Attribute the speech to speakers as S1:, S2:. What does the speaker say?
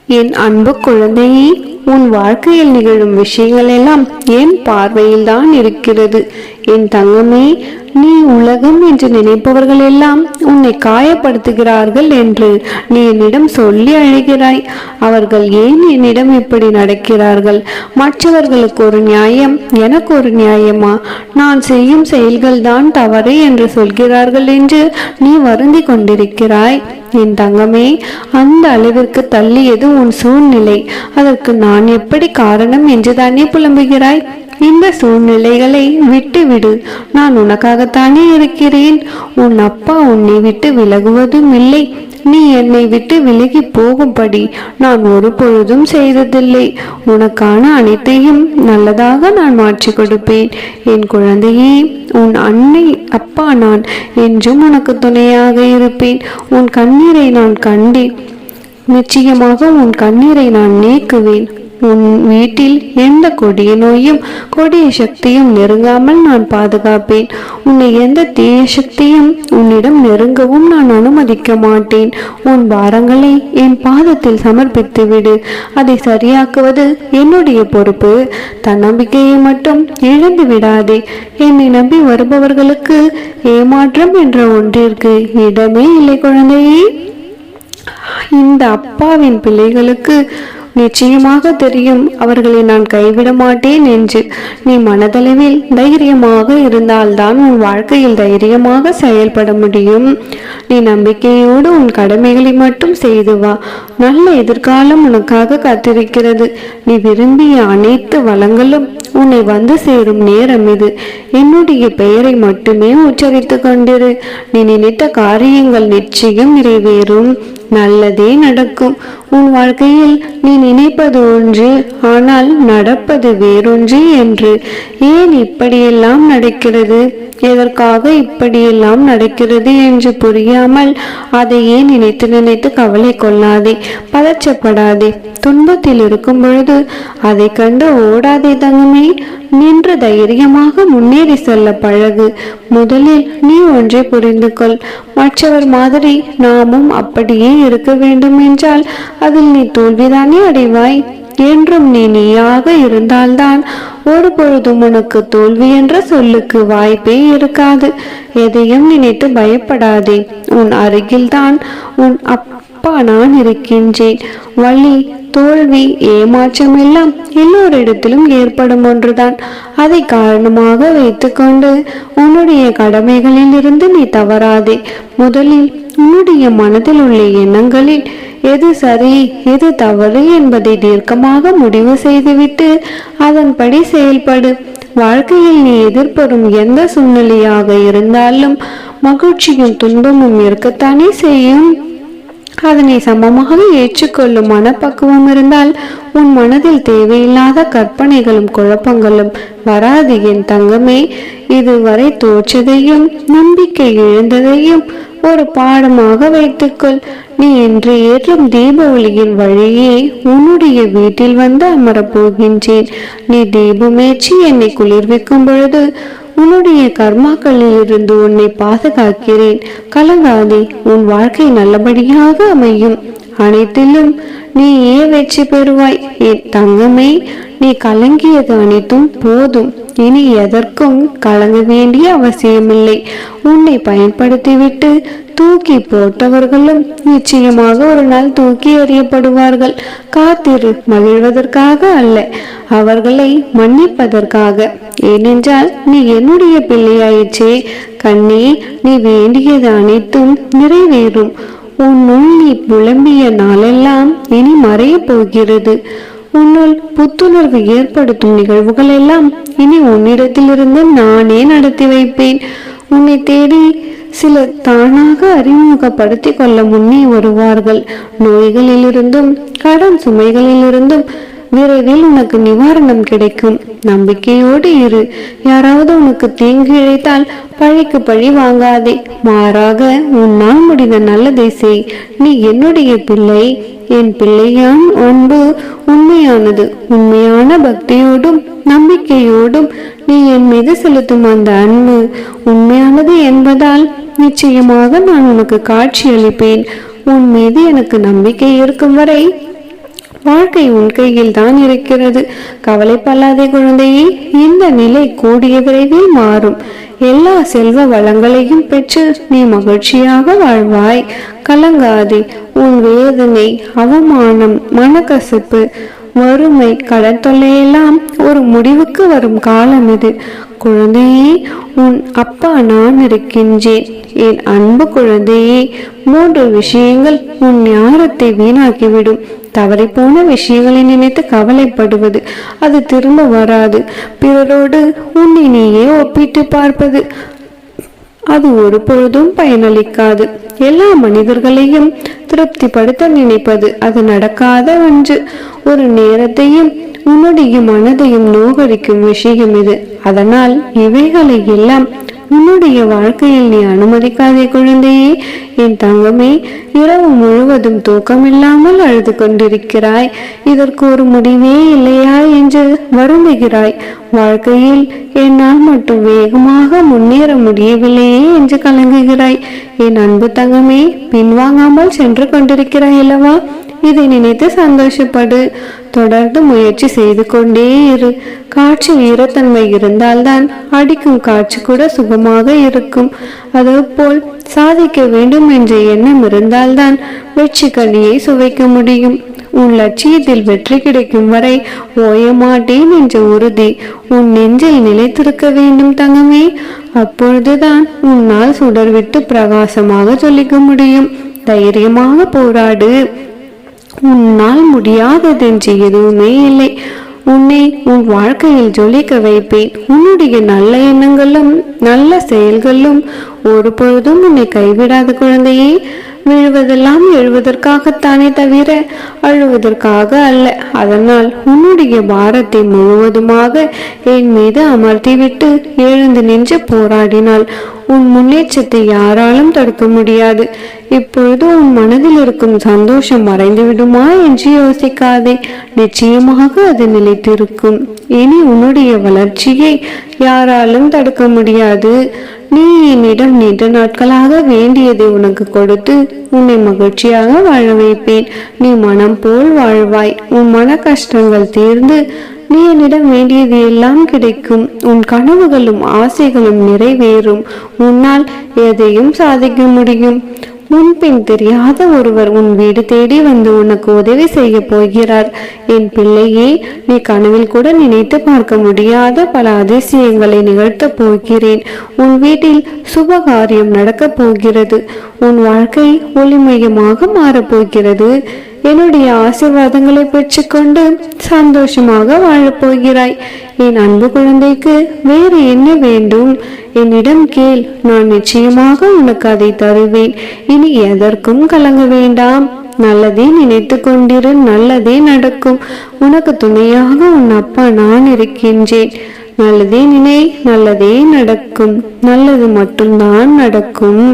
S1: என் அன்பு குழந்தையே, உன் வாழ்க்கையில் நிகழும் விஷயங்கள் எல்லாம் என் பார்வையில் தான் இருக்கிறது. என் தங்கமே, நீ உலகம் என்று நினைப்பவர்கள் எல்லாம் உன்னை காயப்படுத்துகிறார்கள் என்று நீ என்னிடம் சொல்லி அழுகிறாய். அவர்கள் ஏன் என்னிடம் இப்படி நடக்கிறார்கள்? மற்றவர்களுக்கு ஒரு நியாயம், எனக்கு ஒரு நியாயமா? நான் செய்யும் செயல்கள் தான் தவறு என்று சொல்கிறார்கள் என்று நீ வருந்தி கொண்டிருக்கிறாய். என் தங்கமே, அந்த அளவிற்கு தள்ளியது உன் சூழ்நிலை. அதற்கு நான் எப்படி காரணம் என்று தானே புலம்புகிறாய்? இந்த சூழ்நிலைகளை விட்டுவிடு. நான் உனக்காகத்தானே இருக்கிறேன். உன் அப்பா உன்னை விட்டு விலகுவதும் இல்லை. நீ என்னை விட்டு விலகி போகும்படி நான் ஒரு பொழுதும் செய்ததில்லை. உனக்கான அனைத்தையும் நல்லதாக நான் மாற்றி கொடுப்பேன். என் குழந்தையே, உன் அன்னை அப்பா நான் என்றும் உனக்கு துணையாக இருப்பேன். உன் கண்ணீரை நான் கண்டேன். நிச்சயமாக உன் கண்ணீரை நான் நீக்குவேன். உன் வீட்டில் எந்த கொடிய நோயும் கொடிய சக்தியும் நெருங்காமல் நான் பாதுகாப்பேன். உன்னை எந்த தீய சக்தியும் உன்னிடம் நெருங்கவும் நான் அனுமதிக்க மாட்டேன். உன் பாரங்களை என் பாதத்தில் சமர்ப்பித்து விடு. அதை சரியாக்குவது என்னுடைய பொறுப்பு. தன்னம்பிக்கையை மட்டும் இழந்து விடாதே. என்னை நம்பி வருபவர்களுக்கு ஏமாற்றம் என்ற ஒன்றிற்கு இடமே இல்லை குழந்தையே. இந்த அப்பாவின் பிள்ளைகளுக்கு நிச்சயமாக தெரியும் அவர்களை நான் கைவிட மாட்டேன் என்று. நீ மனதளவில் தைரியமாக இருந்தால்தான் உன் வாழ்க்கையில் தைரியமாக செயல்பட முடியும். நீ நம்பிக்கையோடு உன் கடமைகளை மட்டும் செய்து வா. நல்ல எதிர்காலம் உனக்காக காத்திருக்கிறது. நீ விரும்பிய அனைத்து வளங்களும் உன்னை வந்து சேரும் நேரம் இது. என்னுடைய பெயரை மட்டுமே உச்சரித்து கொண்டிரு. நீ நினைத்த காரியங்கள் நிச்சயம் நிறைவேறும். நல்லதே நடக்கும். உன் வாழ்க்கையில் நீ நினைப்பது ஒன்று, ஆனால் நடப்பது வேறொன்று என்று. ஏன் இப்படியெல்லாம் நடக்கிறது, எதற்காக இப்படியெல்லாம் நடக்கிறது என்று புரியாமல் அதையே நினைத்து நினைத்து கவலை கொள்ளாதே, பதற்றப்படாதே. துன்பத்தில் இருக்கும் பொழுது அதை கண்டு ஓடாதே தங்கமே. நின்று தைரியமாக முன்னேறி செல்ல பழகு. முதலில் நீ ஒன்றை புரிந்து கொள். மற்றவர் மாதிரி நாமும் அப்படியே இருக்க வேண்டும் என்றால் அதில் நீ தோல்விதானே அடைவாய். என்றும் நீ நீயாக இருந்தால்தான் ஒரு பொழுதும் உனக்கு தோல்வி என்ற சொல்லுக்கு வாய்ப்பே இருக்காது. எதையும் நினைத்து பயப்படாதே. உன் அருகில்தான் உன் அப்பா நான் இருக்கின்றேன். வலி, தோல்வி, ஏமாற்றம் எல்லாம் எல்லோரிடத்திலும் ஏற்படும் ஒன்றுதான். அதை காரணமாக வைத்துக்கொண்டு உன்னுடைய கடமைகளில் இருந்து நீ தவறாதே. முதலில் உன்னுடைய மனதில் உள்ள எண்ணங்களில் எது சரி எது தவறு என்பதை தீர்க்கமாக முடிவு செய்துவிட்டு அதன்படி செயல்படு. வாழ்க்கையில் நீ எதிர்பெறும் எந்த சூழ்நிலையாக இருந்தாலும் மகிழ்ச்சியும் துன்பமும் இருக்கத்தானே செய்யும். அதனை சமமாக ஏற்றுக்கொள்ளும் மனப்பக்குவம் இருந்தால் உன் மனதில் தேவையில்லாத கற்பனைகளும் குழப்பங்களும் வராது என் தங்கமே. இதுவரை தோற்றதையும் நம்பிக்கை இழந்ததையும் ஒரு பாடமாக வைத்துக்கொள். நீ இன்று ஏற்றும் தீப ஒளியின் வழியே உன்னுடைய வீட்டில் வந்து அமரப் போகின்றேன். நீ தீபமேற்றி என்னை குளிர்விக்கும் பொழுது உன்னுடைய கர்மாக்களில் இருந்து உன்னை பாதுகாக்கிறேன். கலங்காதே, உன் வாழ்க்கை நல்லபடியாக அமையும். அனைத்திலும் நீயே வெற்றி பெறுவாய் என் தங்கமே. நீ கலங்கியது அனைத்தும் போதும். இனி எதற்கும் கலங்க வேண்டிய அவசியமில்லை. உன்னை பயன்படுத்திவிட்டு தூக்கி போட்டவர்களும் நிச்சயமாக ஒரு நாள் தூக்கி எறியப்படுவார்கள். காத்திரு, மகிழ்வதற்காக அல்ல, அவர்களை மன்னிப்பதற்காக. ஏனென்றால் நீ என்னுடைய பிள்ளையாயிற்றே. கண்ணே, நீ வேண்டியது அனைத்தும் நிறைவேறும். உன்னுள் நீ புலம்பிய நாளெல்லாம் இனி மறைய போகிறது. உன்னுள் புத்துணர்வு ஏற்படுத்தும் நிகழ்வுகள் எல்லாம் இனி உன்னிடத்திலிருந்து நானே நடத்தி வைப்பேன். உன்னை தேடி சிலர் தானாக அறிமுகப்படுத்தி கொள்ள முன்னே வருவார்கள். நோய்களிலிருந்தும் கடன் சுமைகளிலிருந்தும் விரைவில் உனக்கு நிவாரணம் கிடைக்கும். நம்பிக்கையோடு இரு. யாராவது உனக்கு தீங்கு இழைத்தால் பழிக்கு பழி வாங்காதே. மாறாக உன்னால் முடிந்த நல்லதை செய். நீ என்னுடைய பிள்ளை. என் பிள்ளையான் அன்பு உண்மையானது. உண்மையான பக்தியோடும் நம்பிக்கையோடும் நீ என் மீது செலுத்தும் அந்த அன்பு உண்மையானது என்பதால் நிச்சயமாக நான் உனக்கு காட்சி அளிப்பேன். உன் மீது எனக்கு நம்பிக்கை இருக்கும் வரை வாழ்க்கை உன் கையில் தான் இருக்கிறது. கவலைப்படாதே குழந்தையே, இந்த நிலை கூடிய விரைவில் மாறும். எல்லா செல்வ வளங்களையும் பெற்று நீ மகிழ்ச்சியாக வாழ்வாய். கலங்காதே. உன் வேதனை, அவமானம், மனக்கசப்பு, வறுமை, கடன் தொல்லையெல்லாம் ஒரு முடிவுக்கு வரும் காலம் இது. குழந்தையே, உன் அப்பா நான் இருக்கின்றேன். என் அன்பு குழந்தையே, 3 விஷயங்கள் உன் ஞானத்தை வீணாக்கிவிடும். தவறிப்போன விஷயங்களை நினைத்து கவலைப்படுவது, அது திரும்ப வராது. பிறரோடு உன்னை நீயே ஒப்பிட்டு பார்ப்பது, அது ஒரு பொழுதும் பயனளிக்காது. எல்லா மனிதர்களையும் திருப்திப்படுத்த நினைப்பது, அது நடக்காத ஒன்று. ஒரு நேரத்தையும் உன்னுடைய மனதையும் நோகடிக்கும் விஷயம் இது. அதனால் இவைகளை எல்லாம் உன்னுடைய வாழ்க்கையில் நீ அனுமதிக்காதே குழந்தையே. என் தங்கமே, இரவு முழுவதும் தூக்கமில்லாமல் அழுது கொண்டிருக்கிறாய். இதற்கு ஒரு முடிவே இல்லையா என்று வருந்துகிறாய். வாழ்க்கையில் என்னால் மட்டும் வேகமாக முன்னேற முடியவில்லையே என்று கலங்குகிறாய். என் அன்பு தங்கமே, பின்வாங்காமல் சென்று கொண்டிருக்கிறாய் அல்லவா? இதை நினைத்து சந்தோஷப்படு. தொடர்ந்து முயற்சி செய்து கொண்டே இரு. காற்று ஈரத்தன்மை இருந்தால்தான் அடிக்கும் காற்று கூட சுகமாக இருக்கும். அதுபோல் சாதிக்க வேண்டும் என்ற எண்ணம் இருந்தால்தான் வெற்றி கனியை சுவைக்க முடியும். உன் லட்சியத்தில் வெற்றி கிடைக்கும் வரை ஓய மாட்டேன் என்ற உறுதி உன் நெஞ்சில் நிலைத்திருக்க வேண்டும் தங்கமே. அப்பொழுதுதான் உன்னால் சுடர்விட்டு பிரகாசமாக சொல்லிக்க முடியும். தைரியமாக போராடு. உன்னால் முடியாததென்று எதுவுமே இல்லை. உன்னை உன் வாழ்க்கையில் ஜொலிக்க வைப்பேன். உன்னுடைய நல்ல எண்ணங்களும் நல்ல செயல்களும் ஒரு பொழுதும் உன்னை கைவிடாத குழந்தையே. விழுவதெல்லாம் எழுவதற்காகத்தானே தவிர அழுவதற்காக அல்ல. அதனால் உன்னுடைய பாரத்தை முழுவதுமாக என் மீது அமர்த்திவிட்டு எழுந்து நின்று போராடினால் உன் முன்னேற்றத்தை யாராலும் தடுக்க முடியாது. இப்பொழுது உன் மனதில் இருக்கும் சந்தோஷம் மறைந்து விடுமா என்று யோசிக்காதே. நிச்சயமாக அது நிலைத்திருக்கும். இனி உன்னுடைய வளர்ச்சியை யாராலும் தடுக்க முடியாது. நீ என்னிடம் நீண்ட நாட்களாக வேண்டியதை உனக்கு கொடுத்து உன்னை மகிழ்ச்சியாக வாழ வைப்பேன். நீ மனம் போல் வாழ்வாய். உன் மன கஷ்டங்கள் தீர்ந்து நீ என்னிடம் வேண்டியது எல்லாம் கிடைக்கும். உன் கனவுகளும் ஆசைகளும் நிறைவேறும். உன்னால் எதையும் சாதிக்க முடியும். முன்பின் தெரியாத ஒருவர் உன் வீடு தேடி வந்து உனக்கு உதவி செய்ய போகிறார். என் பிள்ளையே, நீ கனவில் கூட நினைத்து பார்க்க முடியாத பல அதிசயங்களை நிகழ்த்த போகிறேன். உன் வீட்டில் சுபகாரியம் நடக்கப் போகிறது. உன் வாழ்க்கை ஒளிமயமாக மாறப்போகிறது. என்னுடைய ஆசீர்வாதங்களை பெற்றுக்கொண்டு சந்தோஷமாக வாழப்போகிறாய். என் அன்பு குழந்தைக்கு வேறு என்ன வேண்டும்? என்னிடம் கேள். நான் நிச்சயமாக உனக்கு அதை தருவேன். இனி எதற்கும் கலங்க வேண்டாம். நல்லதே நினைத்து கொண்டிரு. நல்லதே நடக்கும். உனக்கு துணையாக உன் அப்பா நான் இருக்கின்றேன். நல்லதே நினை, நல்லதே நடக்கும். நல்லது மட்டும்தான் நடக்கும்.